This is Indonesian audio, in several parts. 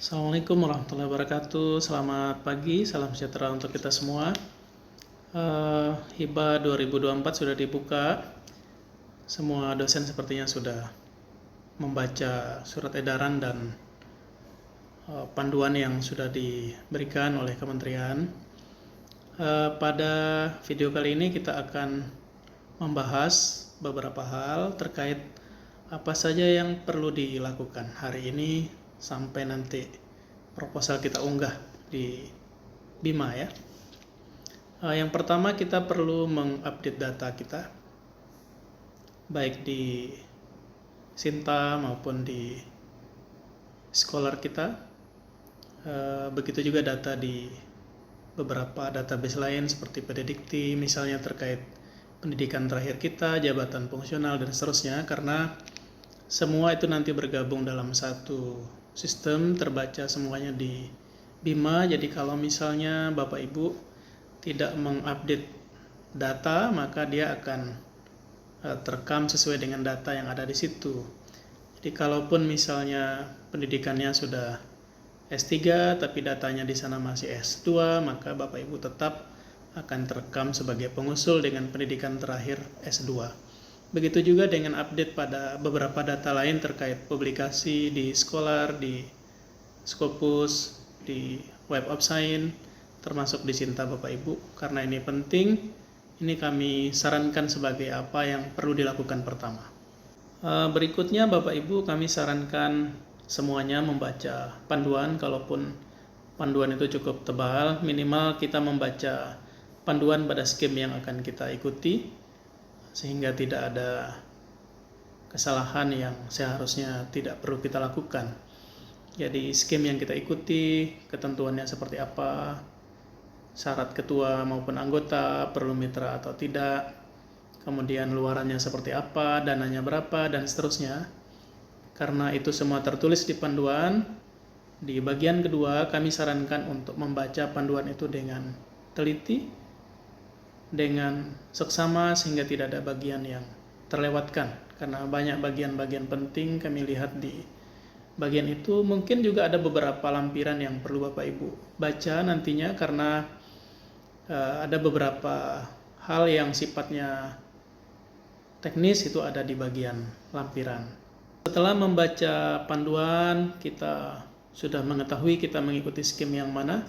Assalamualaikum warahmatullahi wabarakatuh. Selamat pagi, salam sejahtera untuk kita semua. Hiba 2024 sudah dibuka. Semua dosen sepertinya sudah membaca surat edaran dan panduan yang sudah diberikan oleh kementerian. Pada video kali ini kita akan membahas beberapa hal terkait apa saja yang perlu dilakukan hari ini sampai nanti proposal kita unggah di Bima ya. Yang pertama kita perlu mengupdate data kita baik di Sinta maupun di Scholar kita. Begitu juga data di beberapa database lain seperti PDDikti misalnya terkait pendidikan terakhir kita, jabatan fungsional dan seterusnya, karena semua itu nanti bergabung dalam satu sistem terbaca semuanya di Bima. Jadi kalau misalnya Bapak Ibu tidak mengupdate data, maka dia akan terekam sesuai dengan data yang ada di situ. Jadi kalaupun misalnya pendidikannya sudah S3 tapi datanya di sana masih S2, maka Bapak Ibu tetap akan terekam sebagai pengusul dengan pendidikan terakhir S2. Begitu juga dengan update pada beberapa data lain terkait publikasi di Scholar, di Scopus, di Web of Science, termasuk di Sinta Bapak Ibu. Karena ini penting, ini kami sarankan sebagai apa yang perlu dilakukan pertama. Berikutnya Bapak Ibu kami sarankan semuanya membaca panduan, kalaupun panduan itu cukup tebal, minimal kita membaca panduan pada skim yang akan kita ikuti, sehingga tidak ada kesalahan yang seharusnya tidak perlu kita lakukan. Jadi skim yang kita ikuti, ketentuannya seperti apa, syarat ketua maupun anggota, perlu mitra atau tidak, kemudian luarannya seperti apa, dananya berapa, dan seterusnya. Karena itu semua tertulis di panduan, di bagian kedua kami sarankan untuk membaca panduan itu dengan teliti, dengan seksama, sehingga tidak ada bagian yang terlewatkan. Karena banyak bagian-bagian penting kami lihat di bagian itu. Mungkin juga ada beberapa lampiran yang perlu Bapak Ibu baca nantinya, karena ada beberapa hal yang sifatnya teknis itu ada di bagian lampiran. Setelah membaca panduan, kita sudah mengetahui kita mengikuti skim yang mana.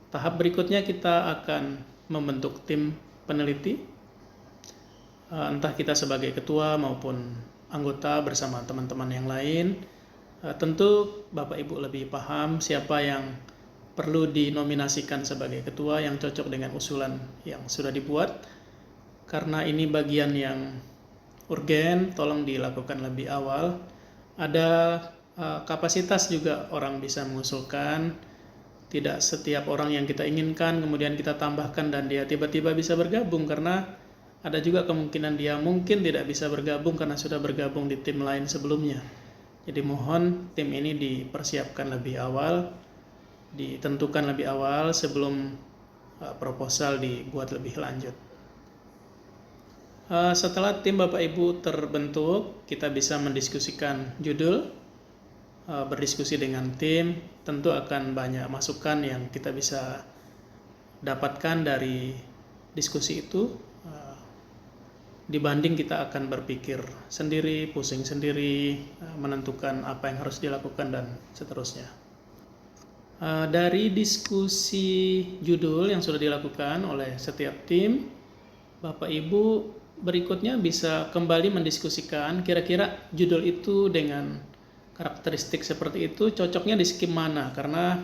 Tahap berikutnya kita akan membentuk tim peneliti, entah kita sebagai ketua maupun anggota bersama teman-teman yang lain. Tentu Bapak Ibu lebih paham siapa yang perlu dinominasikan sebagai ketua yang cocok dengan usulan yang sudah dibuat. Karena ini bagian yang urgen, tolong dilakukan lebih awal. Ada kapasitas juga orang bisa mengusulkan. Tidak setiap orang yang kita inginkan kemudian kita tambahkan dan dia tiba-tiba bisa bergabung, karena ada juga kemungkinan dia mungkin tidak bisa bergabung karena sudah bergabung di tim lain sebelumnya. Jadi mohon tim ini dipersiapkan lebih awal, ditentukan lebih awal sebelum proposal dibuat lebih lanjut. Setelah tim Bapak Ibu terbentuk, kita bisa mendiskusikan judul, berdiskusi dengan tim. Tentu akan banyak masukan yang kita bisa dapatkan dari diskusi itu, dibanding kita akan berpikir sendiri, pusing sendiri, menentukan apa yang harus dilakukan dan seterusnya. Dari diskusi judul yang sudah dilakukan oleh setiap tim, Bapak Ibu berikutnya bisa kembali mendiskusikan kira-kira judul itu dengan karakteristik seperti itu cocoknya di skim mana. Karena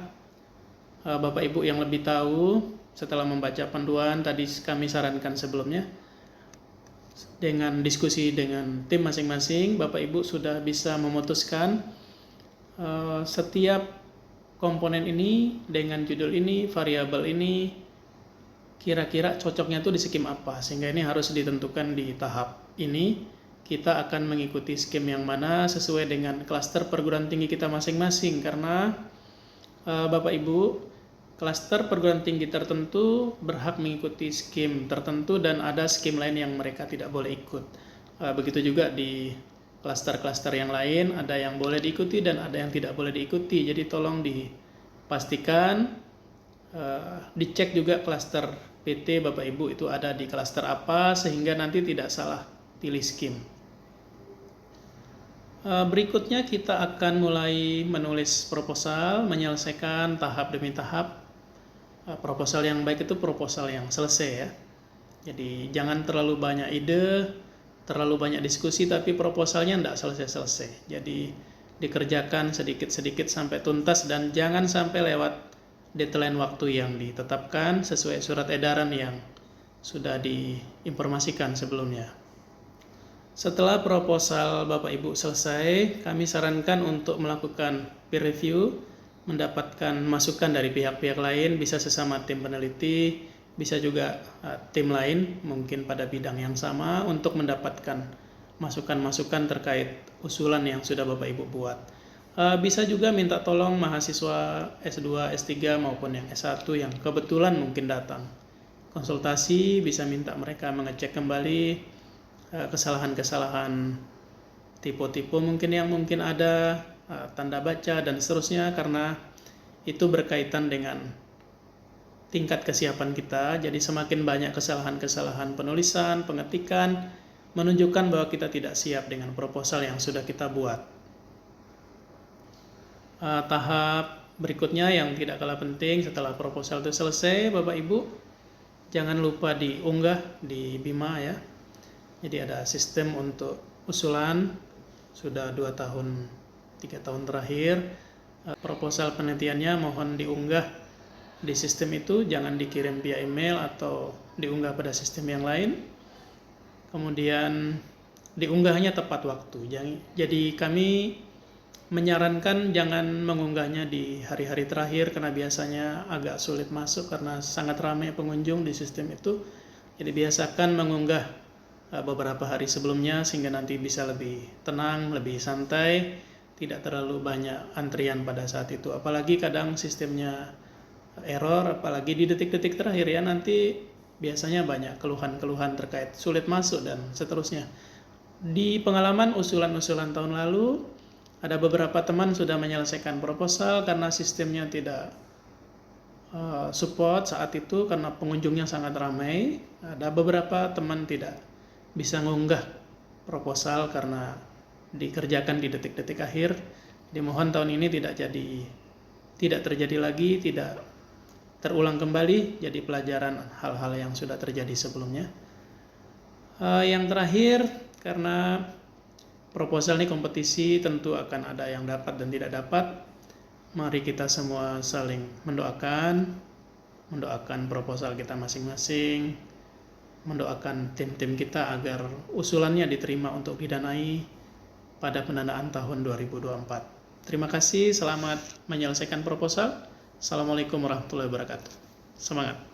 Bapak Ibu yang lebih tahu setelah membaca panduan tadi kami sarankan sebelumnya, dengan diskusi dengan tim masing-masing Bapak Ibu sudah bisa memutuskan setiap komponen ini dengan judul ini, variabel ini kira-kira cocoknya tuh di skim apa, sehingga ini harus ditentukan di tahap ini. Kita akan mengikuti skim yang mana sesuai dengan klaster perguruan tinggi kita masing-masing, karena Bapak Ibu, klaster perguruan tinggi tertentu berhak mengikuti skim tertentu dan ada skim lain yang mereka tidak boleh ikut. Begitu juga di klaster-klaster yang lain, ada yang boleh diikuti dan ada yang tidak boleh diikuti. Jadi tolong dipastikan, dicek juga klaster PT Bapak Ibu itu ada di klaster apa, sehingga nanti tidak salah pilih skim. Berikutnya kita akan mulai menulis proposal, menyelesaikan tahap demi tahap. Proposal yang baik itu proposal yang selesai ya. Jadi jangan terlalu banyak ide, terlalu banyak diskusi, tapi proposalnya tidak selesai-selesai. Jadi dikerjakan sedikit-sedikit sampai tuntas dan jangan sampai lewat deadline waktu yang ditetapkan sesuai surat edaran yang sudah diinformasikan sebelumnya. Setelah proposal Bapak Ibu selesai, kami sarankan untuk melakukan peer review, mendapatkan masukan dari pihak-pihak lain, bisa sesama tim peneliti, bisa juga tim lain mungkin pada bidang yang sama, untuk mendapatkan masukan-masukan terkait usulan yang sudah Bapak Ibu buat. Bisa juga minta tolong mahasiswa S2, S3 maupun yang S1 yang kebetulan mungkin datang konsultasi, bisa minta mereka mengecek kembali kesalahan-kesalahan tipe-tipe yang mungkin ada, tanda baca dan seterusnya, karena itu berkaitan dengan tingkat kesiapan kita. Jadi semakin banyak kesalahan-kesalahan penulisan, pengetikan, menunjukkan bahwa kita tidak siap dengan proposal yang sudah kita buat. Tahap berikutnya yang tidak kalah penting setelah proposal itu selesai, Bapak Ibu, jangan lupa diunggah di Bima ya. Jadi ada sistem untuk usulan, sudah 2 tahun 3 tahun terakhir, proposal penelitiannya mohon diunggah di sistem itu, jangan dikirim via email atau diunggah pada sistem yang lain. Kemudian diunggahnya tepat waktu. Jadi kami menyarankan jangan mengunggahnya di hari-hari terakhir, karena biasanya agak sulit masuk karena sangat ramai pengunjung di sistem itu. Jadi biasakan mengunggah beberapa hari sebelumnya sehingga nanti bisa lebih tenang, lebih santai, tidak terlalu banyak antrian pada saat itu. Apalagi kadang sistemnya error, apalagi di detik-detik terakhir ya, nanti biasanya banyak keluhan-keluhan terkait sulit masuk dan seterusnya. Di pengalaman usulan-usulan tahun lalu, ada beberapa teman sudah menyelesaikan proposal karena sistemnya tidak support saat itu karena pengunjungnya sangat ramai. Ada beberapa teman tidak bisa mengunggah proposal karena dikerjakan di detik-detik akhir. Dimohon tahun ini tidak terjadi lagi, tidak terulang kembali, jadi pelajaran hal-hal yang sudah terjadi sebelumnya. Yang terakhir, karena proposal ini kompetisi, tentu akan ada yang dapat dan tidak dapat. Mari kita semua saling mendoakan proposal kita masing-masing, mendoakan tim-tim kita agar usulannya diterima untuk didanai pada pendanaan tahun 2024. Terima kasih, selamat menyelesaikan proposal. Assalamualaikum warahmatullahi wabarakatuh. Semangat!